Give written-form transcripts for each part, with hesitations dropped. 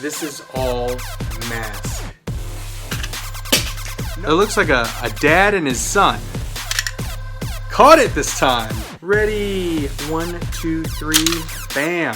This is all M.A.S.K. It looks like a dad and his son. Caught it this time. Ready? 1, 2, 3, bam.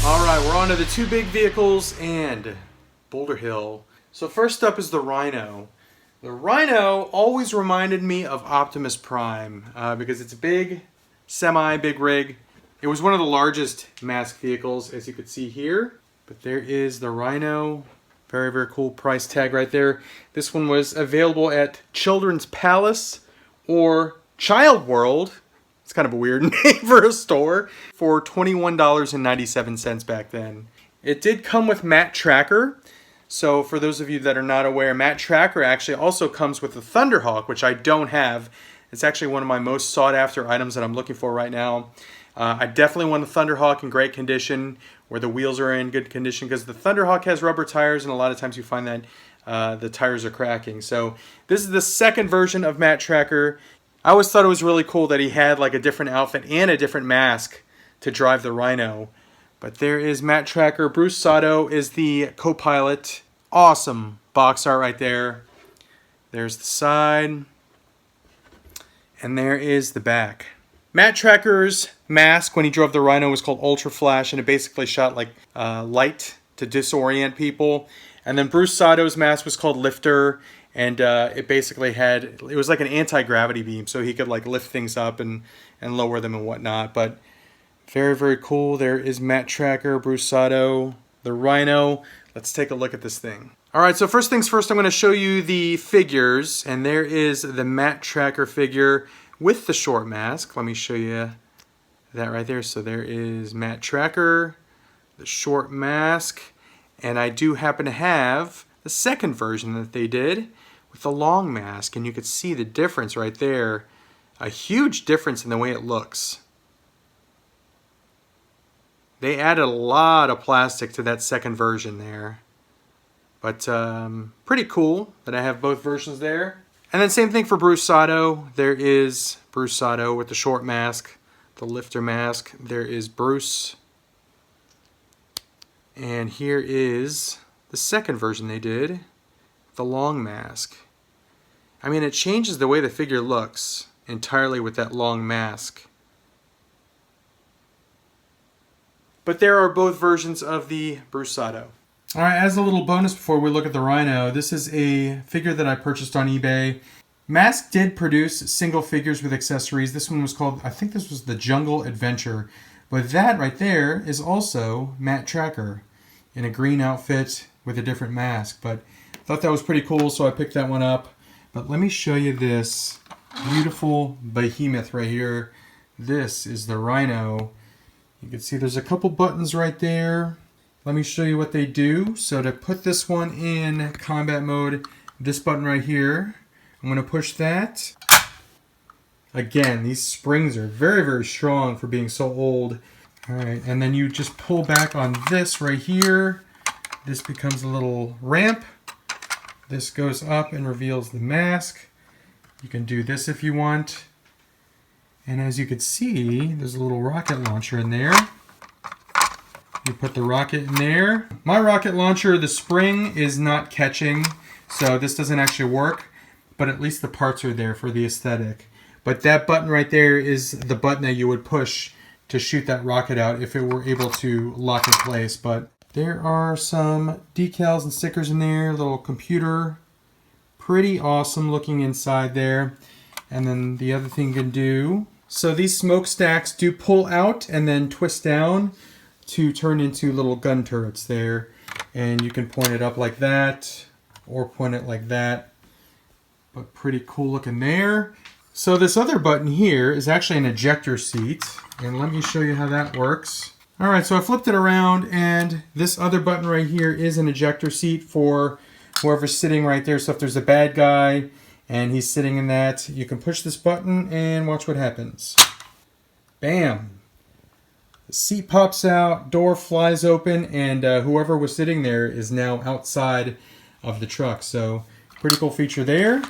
Alright, we're on to the two big vehicles and Boulder Hill. So first up is the Rhino. The Rhino always reminded me of Optimus Prime because it's a big, semi-big rig. It was one of the largest M.A.S.K vehicles, as you could see here. But there is the Rhino. Very, very cool price tag right there. This one was available at Children's Palace or Child World. It's kind of a weird name for a store. For $21.97 back then. It did come with Mat Tracker. So for those of you that are not aware, Mat Tracker actually also comes with the Thunderhawk, which I don't have. It's actually one of my most sought after items that I'm looking for right now. I definitely want the Thunderhawk in great condition, where the wheels are in good condition, because the Thunderhawk has rubber tires, and a lot of times you find that the tires are cracking. So this is the second version of Mat Tracker. I always thought it was really cool that he had like a different outfit and a different mask to drive the Rhino. But there is Mat Tracker. Bruce Sato is the co-pilot. Awesome box art right there. There's the side. And there is the back. Mat Tracker's mask when he drove the Rhino was called Ultra Flash, and it basically shot like light to disorient people. And then Bruce Sato's mask was called Lifter, and it basically it was like an anti-gravity beam, so he could like lift things up and lower them and whatnot. But very, very cool. There is Mat Tracker, Bruce Sato, the Rhino. Let's take a look at this thing. All right, so first things first, I'm going to show you the figures. And there is the Mat Tracker figure with the short mask. Let me show you that right there. So there is Mat Tracker, the short mask. And I do happen to have the second version that they did with the long mask. And you could see the difference right there. A huge difference in the way it looks. They added a lot of plastic to that second version there. But pretty cool that I have both versions there. And then same thing for Bruce Sato. There is Bruce Sato with the short mask, the lifter mask. There is Bruce. And here is the second version they did, the long mask. I mean, it changes the way the figure looks entirely with that long mask. But there are both versions of the Bruce Sato. Alright, as a little bonus before we look at the Rhino, this is a figure that I purchased on eBay. M.A.S.K did produce single figures with accessories. This one was called, I think this was the Jungle Adventure. But that right there is also Mat Tracker in a green outfit with a different mask. But I thought that was pretty cool, so I picked that one up. But let me show you this beautiful behemoth right here. This is the Rhino. You can see there's a couple buttons right there. Let me show you what they do. So to put this one in combat mode, this button right here, I'm going to push that. Again, these springs are very, very strong for being so old. All right, and then you just pull back on this right here. This becomes a little ramp. This goes up and reveals the mask. You can do this if you want. And as you can see, there's a little rocket launcher in there. You put the rocket in there. My rocket launcher, the spring is not catching, so this doesn't actually work, but at least the parts are there for the aesthetic. But that button right there is the button that you would push to shoot that rocket out if it were able to lock in place. But there are some decals and stickers in there, little computer. Pretty awesome looking inside there. And then the other thing you can do, so these smokestacks do pull out and then twist down to turn into little gun turrets there. And you can point it up like that or point it like that. But pretty cool looking there. So this other button here is actually an ejector seat. And let me show you how that works. Alright, so I flipped it around and this other button right here is an ejector seat for whoever's sitting right there. So if there's a bad guy and he's sitting in that, you can push this button and watch what happens. Bam! Seat pops out, door flies open, and whoever was sitting there is now outside of the truck. So pretty cool feature there.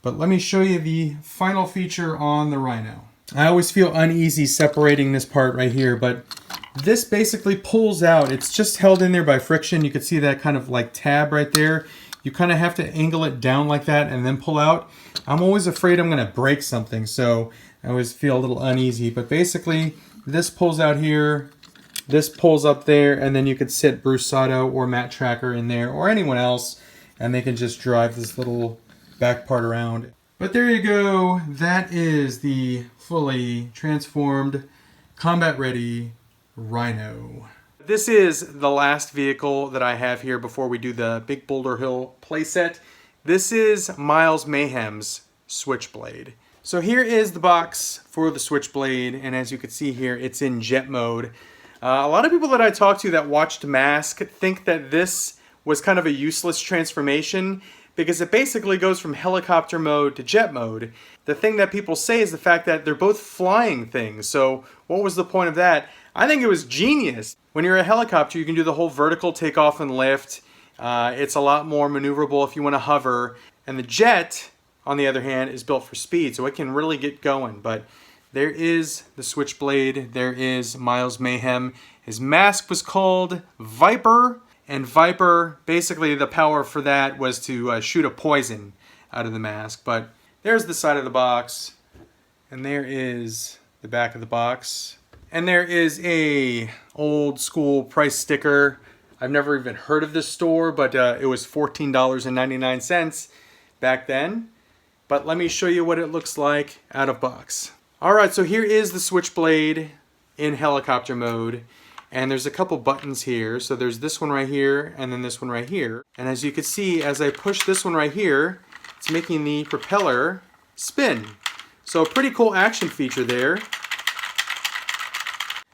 But let me show you the final feature on the Rhino. I always feel uneasy separating this part right here, but this basically pulls out. It's just held in there by friction. You can see that kind of like tab right there. You kind of have to angle it down like that and then pull out. I'm always afraid I'm going to break something, so I always feel a little uneasy. But basically, this pulls out here, this pulls up there, and then you could sit Bruce Sato or Matt Tracker in there, or anyone else, and they can just drive this little back part around. But there you go. That is the fully transformed, combat-ready Rhino. This is the last vehicle that I have here before we do the big Boulder Hill playset. This is M.A.S.K Mayhem's Switchblade. So here is the box for the Switchblade, and as you can see here, it's in jet mode. A lot of people that I talked to that watched M.A.S.K think that this was kind of a useless transformation because it basically goes from helicopter mode to jet mode. The thing that people say is the fact that they're both flying things. So what was the point of that? I think it was genius. When you're a helicopter, you can do the whole vertical takeoff and lift. It's a lot more maneuverable if you want to hover. And the jet, on the other hand, is built for speed, so it can really get going. But there is the Switchblade. There is Miles Mayhem. His mask was called Viper. And Viper, basically the power for that was to shoot a poison out of the mask. But there's the side of the box. And there is the back of the box. And there is a old school price sticker. I've never even heard of this store, but it was $14.99 back then. But let me show you what it looks like out of box. Alright, so here is the Switchblade in helicopter mode. And there's a couple buttons here. So there's this one right here, and then this one right here. And as you can see, as I push this one right here, it's making the propeller spin. So a pretty cool action feature there.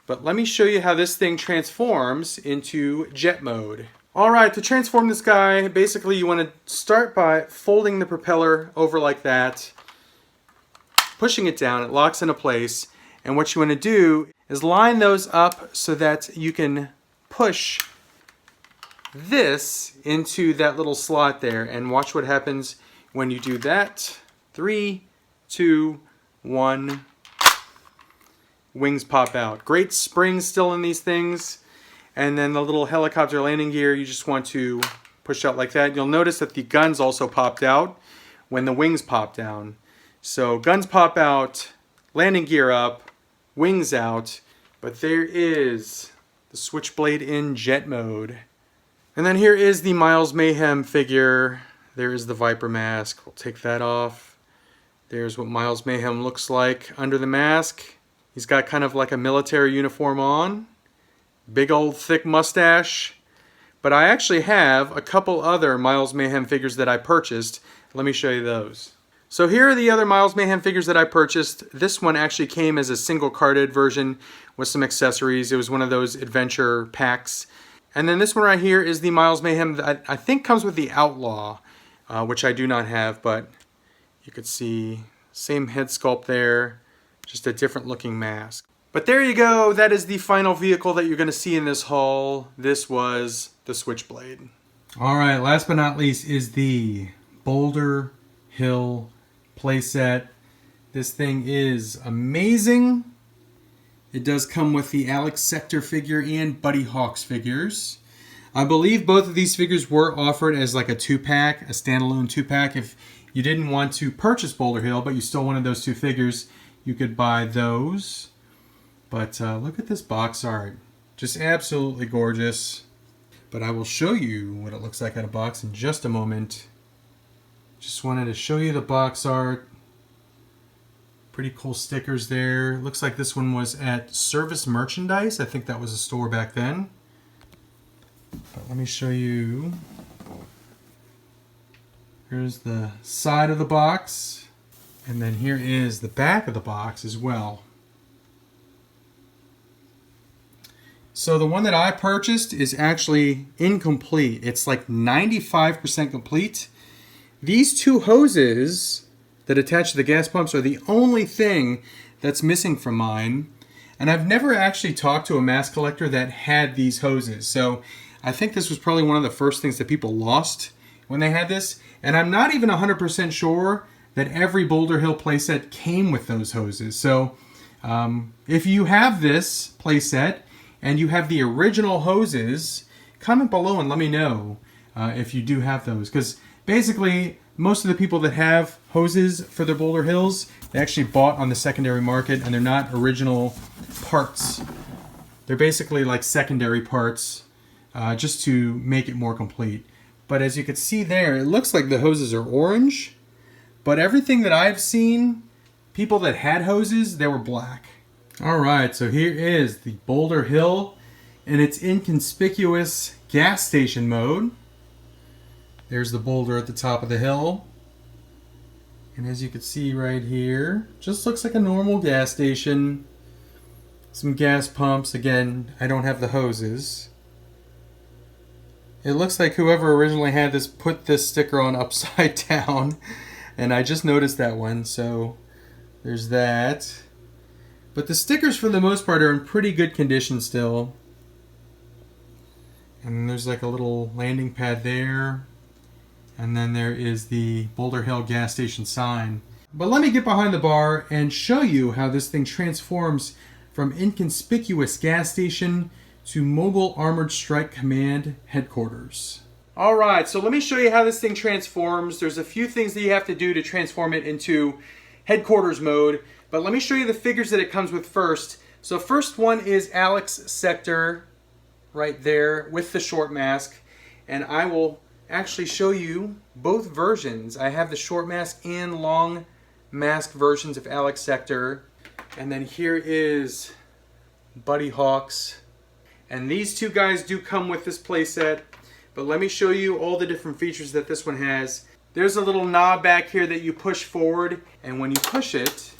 But let me show you how this thing transforms into jet mode. Alright, to transform this guy, basically you want to start by folding the propeller over like that, pushing it down, it locks into place, and what you want to do is line those up so that you can push this into that little slot there, and watch what happens when you do that. 3, 2, 1... wings pop out. Great springs still in these things. And then the little helicopter landing gear, you just want to push out like that. You'll notice that the guns also popped out when the wings pop down. So guns pop out, landing gear up, wings out. But there is the Switchblade in jet mode. And then here is the M.A.S.K Mayhem figure. There is the Viper mask. We'll take that off. There's what M.A.S.K Mayhem looks like under the mask. He's got kind of like a military uniform on. Big old thick mustache. But I actually have a couple other M.A.S.K Mayhem figures that I purchased. Let me show you those. So here are the other M.A.S.K Mayhem figures that I purchased. This one actually came as a single carded version with some accessories. It was one of those adventure packs. And then this one right here is the M.A.S.K Mayhem that I think comes with the Outlaw, which I do not have, but you could see same head sculpt there. Just a different looking mask. But there you go. That is the final vehicle that you're going to see in this haul. This was the Switchblade. Alright, last but not least is the Boulder Hill playset. This thing is amazing. It does come with the Alex Sector figure and Buddy Hawks figures. I believe both of these figures were offered as like a 2-pack, a standalone 2-pack. If you didn't want to purchase Boulder Hill, but you still wanted those two figures, you could buy those. But look at this box art. Just absolutely gorgeous. But I will show you what it looks like out of box in just a moment. Just wanted to show you the box art. Pretty cool stickers there. Looks like this one was at Service Merchandise. I think that was a store back then. But let me show you. Here's the side of the box. And then here is the back of the box as well. So the one that I purchased is actually incomplete. It's like 95% complete. These two hoses that attach to the gas pumps are the only thing that's missing from mine. And I've never actually talked to a M.A.S.K collector that had these hoses. So I think this was probably one of the first things that people lost when they had this. And I'm not even 100% sure that every Boulder Hill playset came with those hoses. So if you have this playset and you have the original hoses, comment below and let me know if you do have those. Because basically, most of the people that have hoses for their Boulder Hills, they actually bought on the secondary market, and they're not original parts. They're basically like secondary parts just to make it more complete. But as you can see there, it looks like the hoses are orange, but everything that I've seen, people that had hoses, they were black. Alright, so here is the Boulder Hill in its inconspicuous gas station mode. There's the boulder at the top of the hill. And as you can see right here, just looks like a normal gas station. Some gas pumps. Again, I don't have the hoses. It looks like whoever originally had this put this sticker on upside down. And I just noticed that one, so there's that. But the stickers for the most part are in pretty good condition still. And there's like a little landing pad there. And then there is the Boulder Hill gas station sign. But let me get behind the bar and show you how this thing transforms from inconspicuous gas station to Mobile Armored Strike Command headquarters. Alright, so let me show you how this thing transforms. There's a few things that you have to do to transform it into headquarters mode. But let me show you the figures that it comes with first. So first one is Alex Sector right there with the short M.A.S.K. And I will actually show you both versions. I have the short M.A.S.K and long M.A.S.K versions of Alex Sector. And then here is Buddy Hawks. And these two guys do come with this playset. But let me show you all the different features that this one has. There's a little knob back here that you push forward. And when you push it,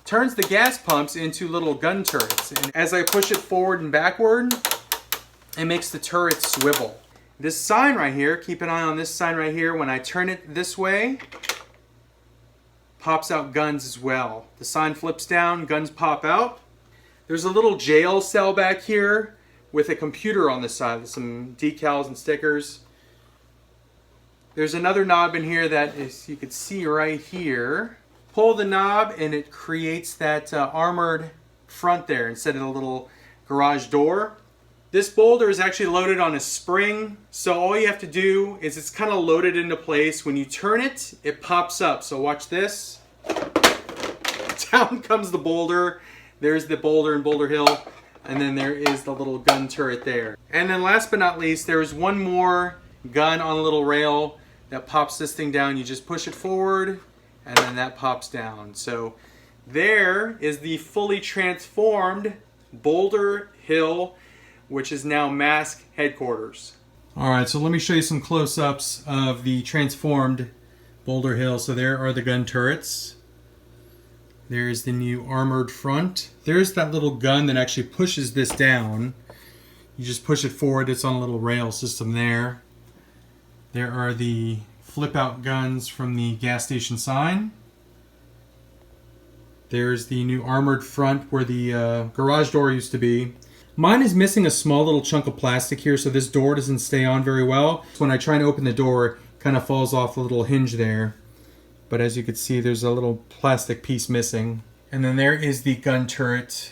turns the gas pumps into little gun turrets. And as I push it forward and backward, it makes the turrets swivel. This sign right here, keep an eye on this sign right here. When I turn it this way, pops out guns as well. The sign flips down, guns pop out. There's a little jail cell back here with a computer on the side with some decals and stickers. There's another knob in here that is, you can see right here. Pull the knob and it creates that armored front there instead of the little garage door. This boulder is actually loaded on a spring, so all you have to do is it's kind of loaded into place. When you turn it, it pops up. So watch this. Down comes the boulder. There's the boulder in Boulder Hill, and then there is the little gun turret there. And then last but not least, there is one more gun on a little rail that pops this thing down. You just push it forward, and then that pops down. So there is the fully transformed Boulder Hill, which is now M.A.S.K headquarters. Alright, so let me show you some close-ups of the transformed Boulder Hill. So there are the gun turrets. There's the new armored front. There's that little gun that actually pushes this down. You just push it forward, it's on a little rail system there. There are the flip-out guns from the gas station sign. There's the new armored front where the garage door used to be. Mine is missing a small little chunk of plastic here, so this door doesn't stay on very well. When I try to open the door, it kind of falls off the little hinge there. But as you can see, there's a little plastic piece missing. And then there is the gun turret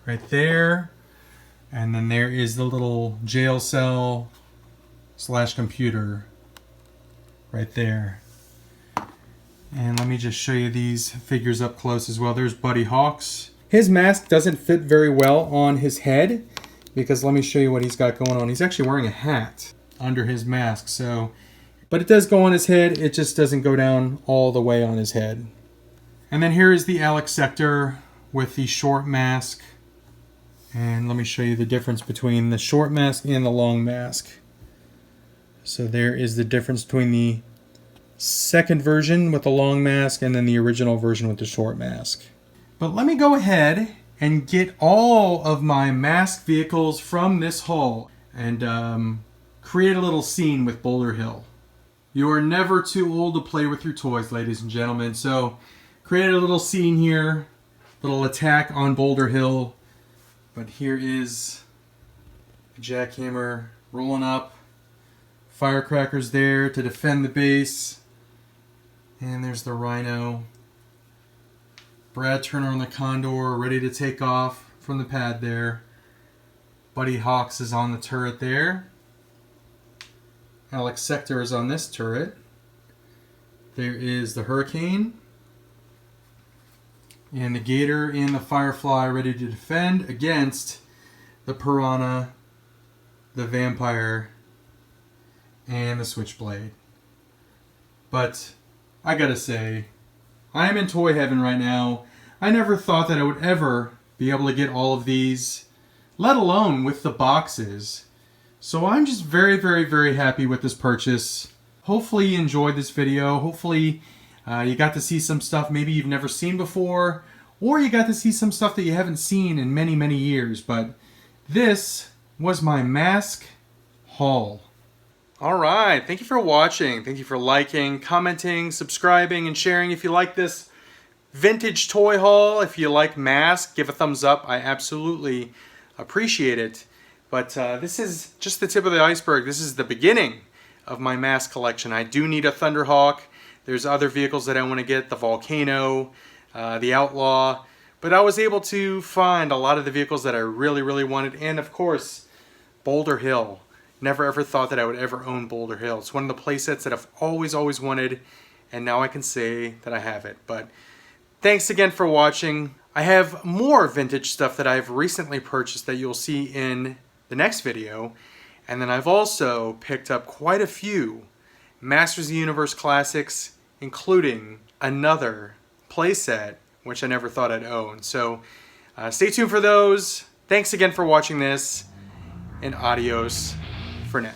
right there. And then there is the little jail cell / computer right there. And let me just show you these figures up close as well. There's Buddy Hawks. His mask doesn't fit very well on his head because let me show you what he's got going on. He's actually wearing a hat under his mask, so but it does go on his head. It just doesn't go down all the way on his head. And then here is the Alex Sector with the short M.A.S.K. And let me show you the difference between the short M.A.S.K and the long M.A.S.K. So there is the difference between the second version with the long M.A.S.K and then the original version with the short M.A.S.K. But let me go ahead and get all of my M.A.S.K vehicles from this haul and create a little scene with Boulder Hill. You are never too old to play with your toys, ladies and gentlemen. So create a little scene here little attack on Boulder Hill. But here is a jackhammer rolling up. Firecrackers there to defend the base. And there's the Rhino. Brad Turner on the Condor, ready to take off from the pad there. Buddy Hawks is on the turret there. Alex Sector is on this turret. There is the Hurricane. And the Gator and the Firefly ready to defend against the Piranha, the Vampire, and the Switchblade. But I gotta say, I am in toy heaven right now. I never thought that I would ever be able to get all of these, let alone with the boxes. So I'm just very, very, very happy with this purchase. Hopefully you enjoyed this video. Hopefully you got to see some stuff maybe you've never seen before, or you got to see some stuff that you haven't seen in many, many years. But this was my M.A.S.K haul. Alright, thank you for watching. Thank you for liking, commenting, subscribing, and sharing. If you like this vintage toy haul, if you like M.A.S.K, give a thumbs up. I absolutely appreciate it. But this is just the tip of the iceberg. This is the beginning of my M.A.S.K collection. I do need a Thunderhawk. There's other vehicles that I want to get, the Volcano, the Outlaw. But I was able to find a lot of the vehicles that I really, really wanted. And of course, Boulder Hill. Never ever thought that I would ever own Boulder Hill. It's one of the playsets that I've always, always wanted. And now I can say that I have it. But thanks again for watching. I have more vintage stuff that I've recently purchased that you'll see in the next video. And then I've also picked up quite a few Masters of the Universe classics, including another playset, which I never thought I'd own. So stay tuned for those. Thanks again for watching this, and adios for now.